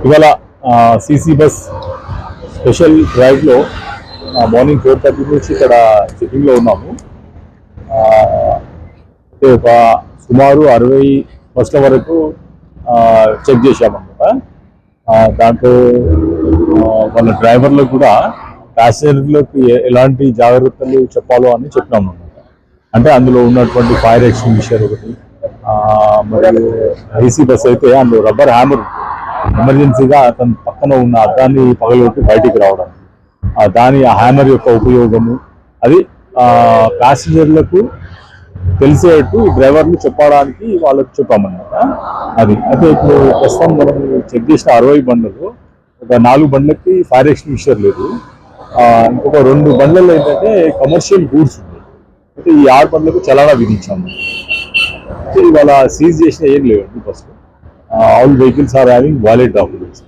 ఇవాళ CC bus special డ్రైవ్లో morning 4:30 నుంచి ఇక్కడ చెకింగ్లో ఉన్నాము. అంటే ఒక సుమారు 60 బస్ల వరకు చెక్ చేశామన్నమాట. దాంట్లో వాళ్ళ డ్రైవర్లకు కూడా ప్యాసింజర్లకు ఎలాంటి జాగ్రత్తలు చెప్పాలో అని చెప్పినాము అన్నమాట. అంటే అందులో ఉన్నటువంటి ఫైర్ ఎక్స్టింగ్విషర్ ఒకటి, మరియు ఏసీ బస్ అయితే అందులో రబ్బర్ హ్యామర్ ఎమర్జెన్సీగా అతని పక్కన ఉన్న అద్దాన్ని పగలగొట్టి బయటికి రావడం, ఆ హ్యామర్ యొక్క ఉపయోగము అది ప్యాసింజర్లకు తెలిసేట్టు డ్రైవర్లు చెప్పడానికి వాళ్ళకి చెప్పామన్నమాట. అది అయితే ఇప్పుడు ప్రస్తుతం మనం చెక్ చేసిన 60 బండ్లలో ఒక 4 బండ్లకి ఫైర్ ఎక్స్టింగ్విషర్ లేదు. ఇంకొక 2 బండ్లలో ఏంటంటే కమర్షియల్ గూడ్స్ ఉంది. అయితే ఈ 6 బండ్లకు చలానా విధించాము. అయితే ఇవాళ సీజ్ చేసిన ఏం లేవండి first. All vehicles are having valid documents.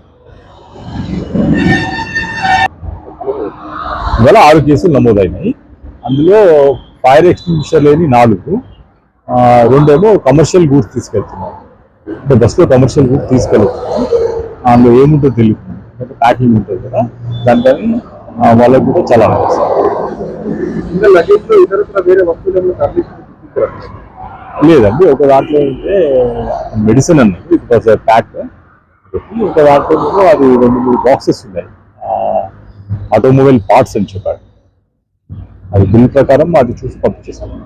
ఇవాళ 6 కేసులు నమోదైనాయి. అందులో ఫైర్ ఎక్స్టింగ్విషర్ లేని 4, 2 ఏమో కమర్షియల్ గూడ్స్ తీసుకెళ్తున్నారు. అంటే బస్సులో కమర్షియల్ గూడ్స్ తీసుకెళ్తున్నాం. అందులో ఏముంటుందో తెలియదు, అంటే ప్యాకింగ్ ఉంటుంది కదా, దానికని వాళ్ళకు కూడా చాలా లేదండి. ఒక దాంట్లో అయితే మెడిసిన్ అన్నది ఇట్ వాజ్ ప్యాక్. ఒక దాంట్లో అది 2-3 బాక్సెస్ ఉన్నాయి, ఆటోమొబైల్ పార్ట్స్ అని చెప్పాడు. అది బిల్ ప్రకారం అది చూసి పంపించేసాము.